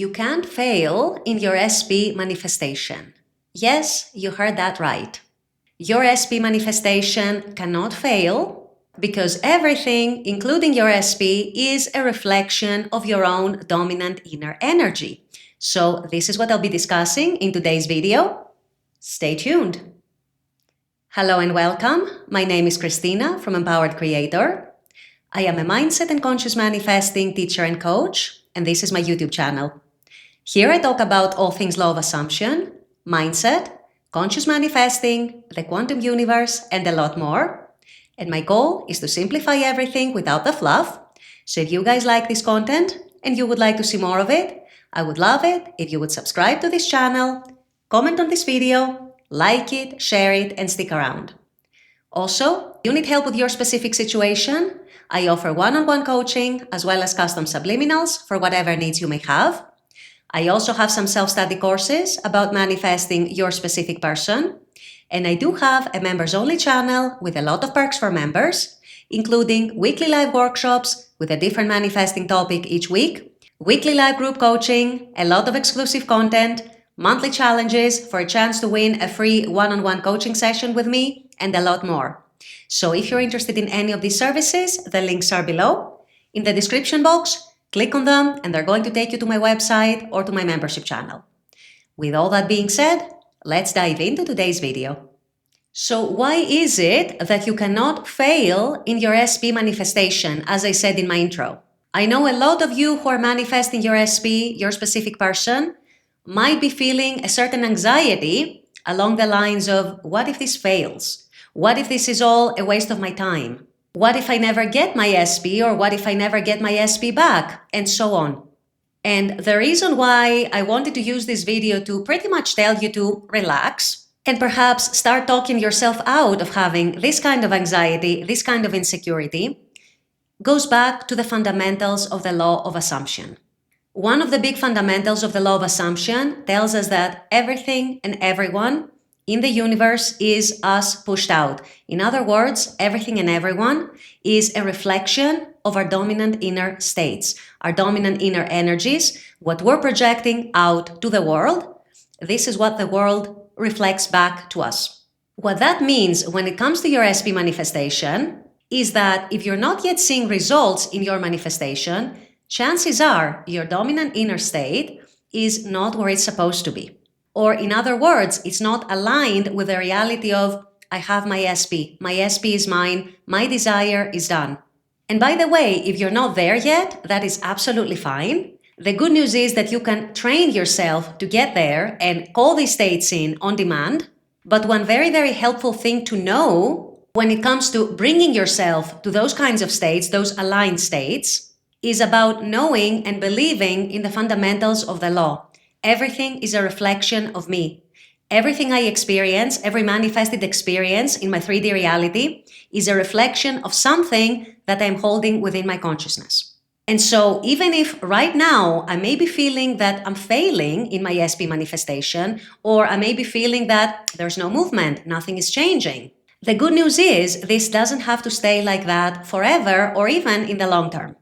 You can't fail in your SP manifestation. Yes, you heard that right. Your SP manifestation cannot fail because everything, including your SP, is a reflection of your own dominant inner energy. So this is what I'll be discussing in today's video. Stay tuned. Hello and welcome. My name is Christina from Empowered Creator. I am a mindset and conscious manifesting teacher and coach, and this is my YouTube channel. Here I talk about all things law of assumption, mindset, conscious manifesting, the quantum universe, and a lot more. And my goal is to simplify everything without the fluff. So if you guys like this content and you would like to see more of it, I would love it if you would subscribe to this channel, comment on this video, like it, share it, and stick around. Also, if you need help with your specific situation, I offer one-on-one coaching as well as custom subliminals for whatever needs you may have. I also have some self-study courses about manifesting your specific person. And I do have a members-only channel with a lot of perks for members, including weekly live workshops with a different manifesting topic each week, weekly live group coaching, a lot of exclusive content, monthly challenges for a chance to win a free one-on-one coaching session with me, and a lot more. So if you're interested in any of these services, the links are below. In the description box, click on them and they're going to take you to my website or to my membership channel. With all that being said, let's dive into today's video. So why is it that you cannot fail in your SP manifestation, as I said in my intro? I know a lot of you who are manifesting your SP, your specific person, might be feeling a certain anxiety along the lines of, what if this fails? What if this is all a waste of my time? What if I never get my SP, or what if I never get my SP back? And so on. And the reason why I wanted to use this video to pretty much tell you to relax and perhaps start talking yourself out of having this kind of anxiety, this kind of insecurity, goes back to the fundamentals of the law of assumption. One of the big fundamentals of the law of assumption tells us that everything and everyone in the universe is us pushed out. In other words, everything and everyone is a reflection of our dominant inner states, our dominant inner energies, what we're projecting out to the world. This is what the world reflects back to us. What that means when it comes to your SP manifestation is that if you're not yet seeing results in your manifestation, chances are your dominant inner state is not where it's supposed to be. Or in other words, it's not aligned with the reality of, I have my SP is mine, my desire is done. And by the way, if you're not there yet, that is absolutely fine. The good news is that you can train yourself to get there and call these states in on demand. But one very, very helpful thing to know when it comes to bringing yourself to those kinds of states, those aligned states, is about knowing and believing in the fundamentals of the law. Everything is a reflection of me. Everything I experience, every manifested experience in my 3D reality is a reflection of something that I'm holding within my consciousness. And so even if right now I may be feeling that I'm failing in my SP manifestation, or I may be feeling that there's no movement, nothing is changing, the good news is this doesn't have to stay like that forever or even in the long term.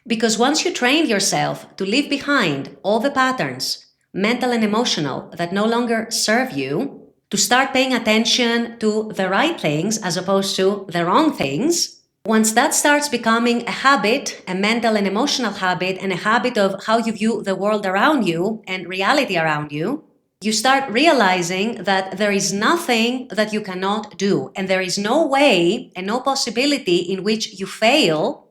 Because once you train yourself to leave behind all the patterns, mental and emotional, that no longer serve you, to start paying attention to the right things as opposed to the wrong things, once that starts becoming a habit, a mental and emotional habit, and a habit of how you view the world around you and reality around you, you start realizing that there is nothing that you cannot do, and there is no way and no possibility in which you fail,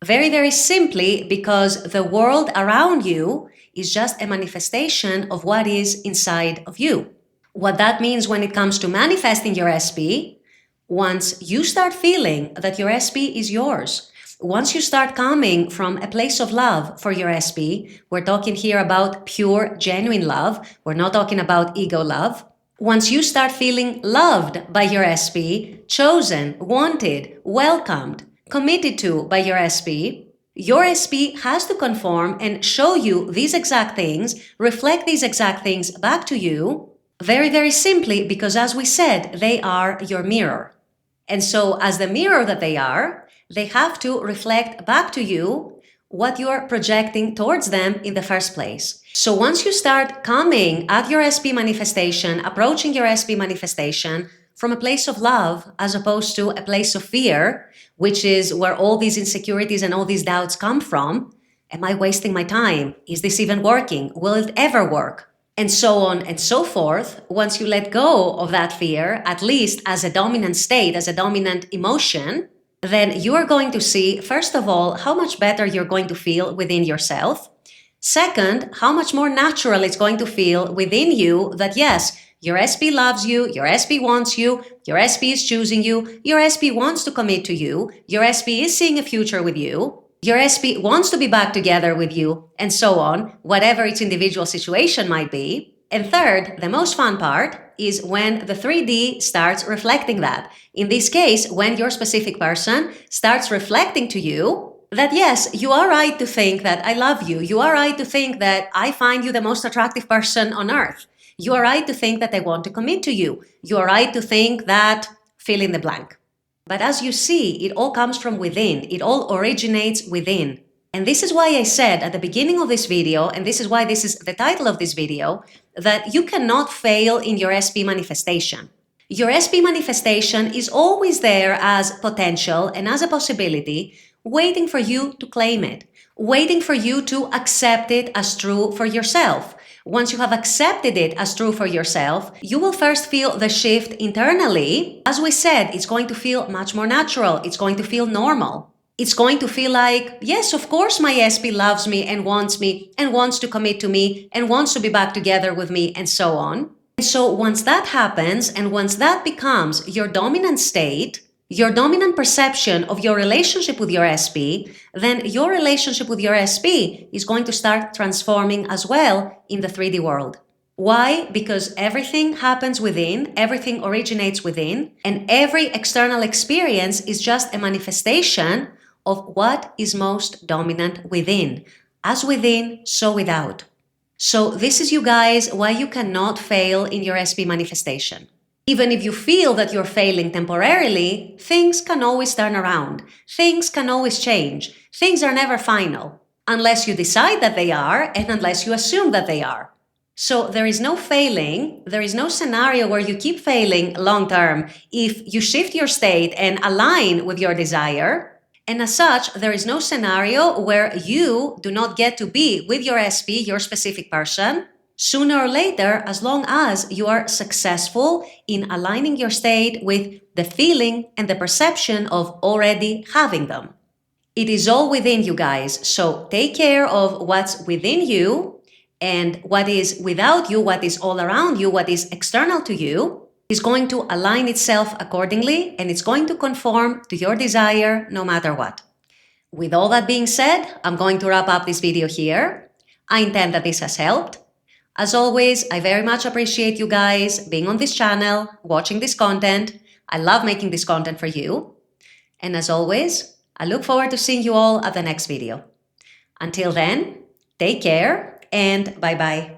very, very simply because the world around you is just a manifestation of what is inside of you. What that means when it comes to manifesting your SP, once you start feeling that your SP is yours, once you start coming from a place of love for your SP, we're talking here about pure, genuine love, we're not talking about ego love. Once you start feeling loved by your SP, chosen, wanted, welcomed, committed to by your SP has to conform and show you these exact things, reflect these exact things back to you, very, very simply because, as we said, they are your mirror. And so as the mirror that they have to reflect back to you what you are projecting towards them in the first place. So once you start coming at your SP manifestation, approaching your SP manifestation from a place of love as opposed to a place of fear, which is where all these insecurities and all these doubts come from. Am I wasting my time? Is this even working? Will it ever work? And so on and so forth. Once you let go of that fear, at least as a dominant state, as a dominant emotion, then you are going to see, first of all, how much better you're going to feel within yourself. Second, how much more natural it's going to feel within you that yes, your SP loves you, your SP wants you, your SP is choosing you, your SP wants to commit to you, your SP is seeing a future with you, your SP wants to be back together with you, and so on, whatever its individual situation might be. And third, the most fun part is when the 3D starts reflecting that. In this case, when your specific person starts reflecting to you that yes, you are right to think that I love you. You are right to think that I find you the most attractive person on earth. You are right to think that I want to commit to you. You are right to think that fill in the blank. But as you see, it all comes from within. It all originates within. And this is why I said at the beginning of this video, and this is why this is the title of this video, that you cannot fail in your SP manifestation. Your SP manifestation is always there as potential and as a possibility, waiting for you to claim it, waiting for you to accept it as true for yourself. Once you have accepted it as true for yourself, you will first feel the shift internally. As we said, it's going to feel much more natural. It's going to feel normal. It's going to feel like, yes, of course my SP loves me and wants to commit to me and wants to be back together with me and so on. And so once that happens and once that becomes your dominant state, your dominant perception of your relationship with your SP, then your relationship with your SP is going to start transforming as well in the 3D world. Why? Because everything happens within, everything originates within, and every external experience is just a manifestation of what is most dominant within. As within, so without. So this is, you guys, why you cannot fail in your SP manifestation. Even if you feel that you're failing temporarily, things can always turn around. Things can always change. Things are never final, unless you decide that they are and unless you assume that they are. So there is no failing, there is no scenario where you keep failing long term if you shift your state and align with your desire. And as such, there is no scenario where you do not get to be with your SP, your specific person, sooner or later, as long as you are successful in aligning your state with the feeling and the perception of already having them. It is all within you guys, so take care of what's within you, and what is without you, what is all around you, what is external to you, is going to align itself accordingly, and it's going to conform to your desire no matter what. With all that being said, I'm going to wrap up this video here. I intend that this has helped. As always, I very much appreciate you guys being on this channel, watching this content. I love making this content for you. And as always, I look forward to seeing you all at the next video. Until then, take care and bye-bye.